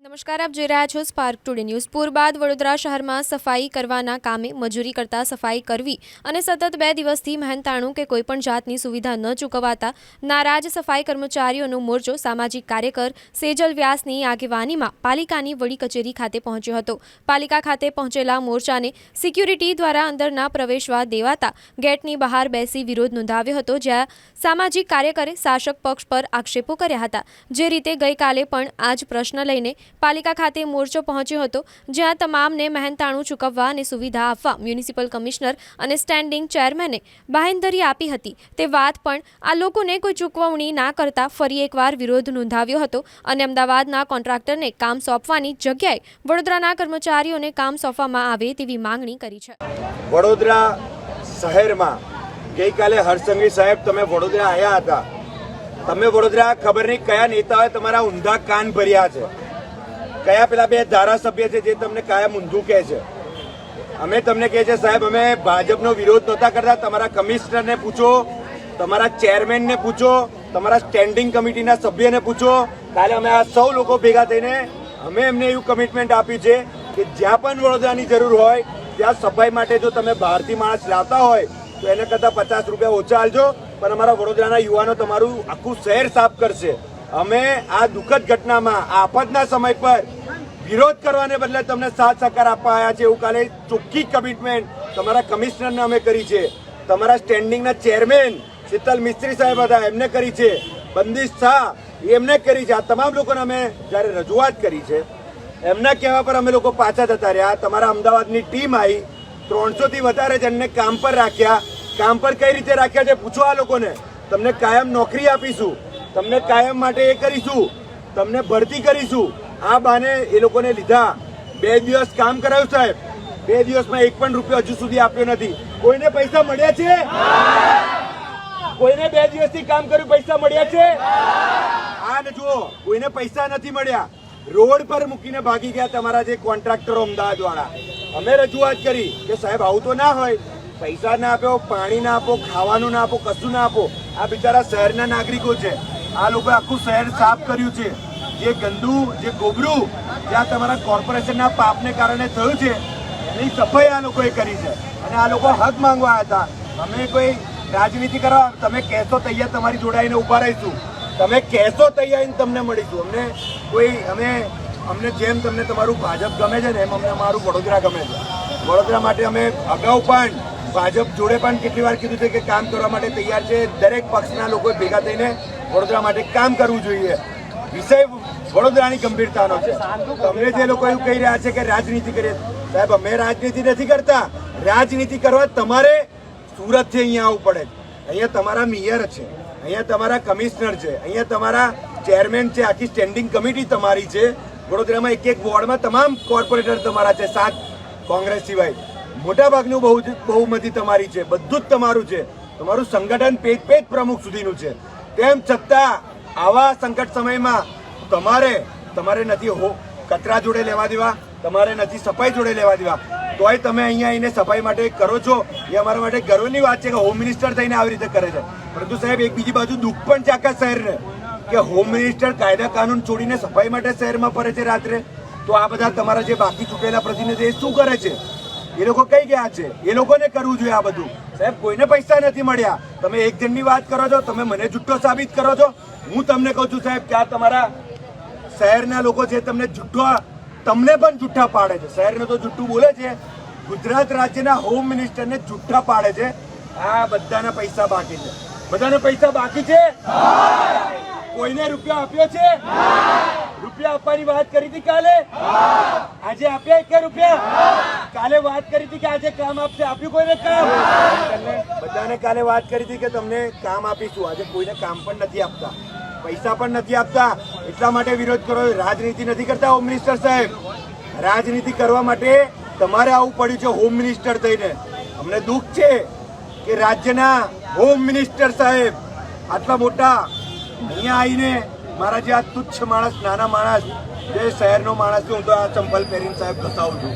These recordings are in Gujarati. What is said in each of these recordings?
નમસ્કાર, આપ જોઈ રહ્યા છો સ્પાર્ક ટુડે ન્યૂઝ. પૂર બાદ વડોદરા શહેરમાં સફાઈ કરવાના કામે મજૂરી કરતા સફાઈ કરવી અને સતત 2 દિવસથી મહેનતાણું કે કોઈપણ જાતની સુવિધા ન ચૂકવાતા નારાજ સફાઈ કર્મચારીઓનો મોરચો સામાજિક કાર્યકર સેજલ વ્યાસની આગેવાનીમાં પાલિકાની વડી કચેરી ખાતે પહોંચ્યો હતો. પાલિકા ખાતે પહોંચેલા મોરચાને સિક્યુરિટી દ્વારા અંદર ના પ્રવેશવા દેવાતા ગેટની બહાર બેસી વિરોધ નોંધાવ્યો હતો, જ્યાં સામાજિક કાર્યકરે શાસક પક્ષ પર આક્ષેપો કર્યા હતા. જે રીતે ગઈકાલે પણ આ જ પ્રશ્ન લઈને પાલિકા ખાતે મોરચો પહોંચ્યો હતો, જ્યાં તમામને મહેનતાણું ચૂકવવા અને સુવિધા આપવા મ્યુનિસિપલ કમિશનર અને સ્ટેન્ડિંગ ચેરમેને બાહેંધરી આપી હતી. તે વાત પણ આ લોકોને કોઈ ચૂકવણી ના કરતા ફરી એકવાર વિરોધ નોંધાવ્યો હતો અને અમદાવાદના કોન્ટ્રાક્ટરને કામ સોંપવાની જગ્યાએ વડોદરાના કર્મચારીઓને કામ સોંપવામાં આવે તેવી માંગણી કરી છે. વડોદરા શહેરમાં ગઈકાલે હરસંઘવી સાહેબ તમે વડોદરા આવ્યા હતા. તમે વડોદરા ખબર નહીં કયા નેતાઓએ તમારા ઊંધા કાન ભર્યા છે, કયા પેલા 2 ધારાસભ્ય છે જે તમને કાયમ ઊંધું કહે છે. અમે તમને કહે છે સાહેબ, અમે ભાજપનો વિરોધ નહોતા કરતા. તમારા કમિશનરને પૂછો, તમારા ચેરમેનને પૂછો, તમારા સ્ટેન્ડિંગ કમિટીના સભ્યને પૂછો. કાલે અમે આ સૌ લોકો ભેગા થઈને અમે એમને એવું કમિટમેન્ટ આપ્યું છે કે જ્યાં પણ વડોદરાની જરૂર હોય ત્યાં સફાઈ માટે જો તમે બહારથી માણસ લાવતા હોય તો એને કરતાં 50 રૂપિયા ઓછા આલજો, પણ અમારા વડોદરાના યુવાનો તમારું આખું શહેર સાફ કરશે. અમે આ દુઃખદ ઘટનામાં આફતના સમય પર વિરોધ કરવાને બદલે તમને સાથ સહકાર આપવા આવ્યા છે. એવું કાલે ચોખ્ખી કમિટમેન્ટ તમારા કમિશનરને અમે કરી છે, તમારા સ્ટેન્ડિંગના ચેરમેન શીતલ મિસ્ત્રી સાહેબ હતા એમને કરી છે, બંદીશ શાહ એમને કરી છે. આ તમામ લોકોને અમે જ્યારે રજૂઆત કરી છે એમના કહેવા પર અમે લોકો પાછા જતા રહ્યા. તમારા અમદાવાદની ટીમ આવી, 300 થી વધારે જણને કામ પર રાખ્યા. કામ પર કઈ રીતે રાખ્યા છે પૂછો આ લોકોને. તમને કાયમ નોકરી આપીશું, તમને કાયમ માટે એ કરીશું, તમને ભરતી કરીશું. આ બાને એ લોકોને લીધા. 2 દિવસ કામ કરાવ્યું સાહેબ, 2 દિવસમાં 1 પણ રૂપિયો હજુ સુધી આપ્યો નથી. કોઈને પૈસા મળ્યા છે? કોઈને 2 દિવસથી કામ કર્યું પૈસા મળ્યા છે? આ ને જુઓ, કોઈને પૈસા નથી મળ્યા. રોડ પર મૂકીને ભાગી ગયા તમારા જે કોન્ટ્રાક્ટરો અમદાવાદ વાળા. અમે રજૂઆત કરી કે સાહેબ આવું તો ના હોય, પૈસા ના આપો, પાણી ના આપો, ખાવાનું ના આપો, કશું ના આપો. આ બિચારા શહેરના નાગરિકો છે. આ લોકોએ આખું શહેર સાફ કર્યું છે. જે ગંદુ, જે ગોબરું જ્યાં તમારા કોર્પોરેશનના પાપને કારણે થયું છે એની સફાઈ આ લોકોએ કરી છે. અને આ લોકો હક માંગવા આવ્યા હતા. અમે કોઈ રાજનીતિ કરવા, તમે કહેશો તૈયાર તમારી જોડે આવીને ઊભા રહીશું, તમે કહેશો તૈયાર આવીને તમને મળીશું. અમને જેમ તમને તમારું ભાજપ ગમે છે ને એમ અમને અમારું વડોદરા ગમે છે. વડોદરા માટે અમે અગાઉ પણ ભાજપ જોડે પણ કેટલી વાર કીધું છે કે કામ કરવા માટે તૈયાર છે. દરેક પક્ષના લોકો ભેગા થઈને વડોદરા માટે કામ કરવું જોઈએ. વિષય વડોદરાની ગંભીરતાનો છે. તમને જે લોકો એવું કહી રહ્યા છે કે રાજનીતિ કરીએ, સાહેબ અમે રાજનીતિ નથી કરતા. રાજનીતિ કરવા તમારે સુરતથી અહીંયા આવવું પડે. અહીંયા તમારા મેયર છે, અહીંયા તમારા કમિશનર છે, અહીંયા તમારા ચેરમેન છે, આખી સ્ટેન્ડિંગ કમિટી તમારી છે. વડોદરામાં એક વોર્ડમાં તમામ કોર્પોરેટર તમારા છે, 7 કોંગ્રેસ સિવાય. મોટાભાગનું બહુમતી તમારી છે, બધું જ તમારું છે. તમારું સંગઠન પેજ પ્રમુખ સુધીનું છે. તેમ છતાં આવા સંકટ સમયમાં તમારે નથી કચરા જોડે લેવા દેવા, તમારે નથી સફાઈ જોડે લેવા દેવા, તોય તમે અહીંયા આવીને સફાઈ માટે કરો છો. એ અમારા માટે ગર્વની વાત છે કે હોમ મિનિસ્ટર થઈને આવી રીતે કરે છે. પરંતુ સાહેબ એક બીજી બાજુ દુઃખ પણ છે આખા શહેરને કે હોમ મિનિસ્ટર કાયદા કાનૂન છોડીને સફાઈ માટે શહેરમાં ફરે છે રાત્રે. તો આ બધા તમારા જે બાકી ચૂંટેલા પ્રતિનિધિ શું કરે છે? એ લોકો કઈ ગયા છે? એ લોકોને કરવું જોઈએ આ બધું. સાહેબ કોઈને પૈસા નથી મળ્યા. તમે એક જણની વાત કરો છો, તમે મને જુઠ્ઠો સાબિત કરો છો. હું તમને કહું છું સાહેબ કે આ તમારા શહેરના લોકો છે તમને પણ જુઠ્ઠા પાડે છે. શહેરને તો જુઠ્ઠું બોલે છે, ગુજરાત રાજ્યના હોમ મિનિસ્ટરને જુઠ્ઠા પાડે છે. આ બધાના પૈસા બાકી છે. બધાને પૈસા બાકી છે. કોઈને રૂપિયા આપ્યો છે? રૂપિયા આપવાની વાત કરી હતી કાલે. આજે આપ્યા કે રૂપિયા? કાલે વાત કરી હતી કે આજે કામ આપશે, આપ્યું કોઈને કામ? બધાને કાલે વાત કરી હતી કે તમને કામ આપીશું. આજે કોઈને કામ પણ નથી આપતા, પૈસા પણ નથી આપતા. એટલા માટે વિરોધ કરો. રાજનીતિ નથી કરતા હોમ મિનિસ્ટર સાહેબ. રાજનીતિ કરવા માટે તમારે આવું પડ્યું છે હોમ મિનિસ્ટર થઈને. અમને દુઃખ છે કે રાજ્યના હોમ મિનિસ્ટર સાહેબ આટલા મોટા અહીંયા આવીને મારા જે આ તુચ્છ માણસ, નાના માણસ, જે શહેરનો માણસ છું, હું તો આ ચંપલ પહેરીને સાહેબ બતાવું છું.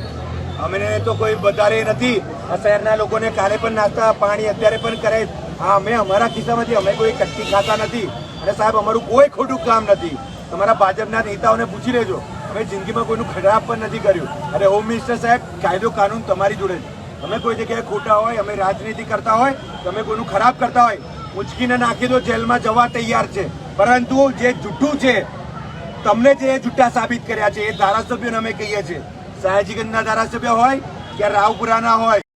અમને તો કોઈ વધારે નથી. આ શહેરના લોકોને કાલે પણ નાસ્તા પાણી અત્યારે પણ કરે. હા, અમે અમારા ખિસ્સામાંથી અમે કોઈ કટકી ખાતા નથી. અને સાહેબ અમારું કોઈ ખોટું કામ નથી. તમારા ભાજપના નેતાઓને પૂછી લેજો. અમે જિંદગીમાં કોઈનું ખરાબ પણ નથી કર્યું. અરે હોમ મિનિસ્ટર સાહેબ, કાયદો કાનૂન તમારી જોડે છે. અમે કોઈ જગ્યાએ ખોટા હોય, અમે રાજનીતિ કરતા હોય, તમે કોઈનું ખરાબ કરતા હોય, ઉંચકીને નાખી દો, જેલમાં જવા તૈયાર છે. પરંતુ જે જૂઠું છે, તમને જે જૂઠા સાબિત કર્યા છે એ ધારાસભ્યોને અમે કહીએ છીએ, સયાજીગંજના ધારાસભ્ય હોય કે રાવપુરાના હોય,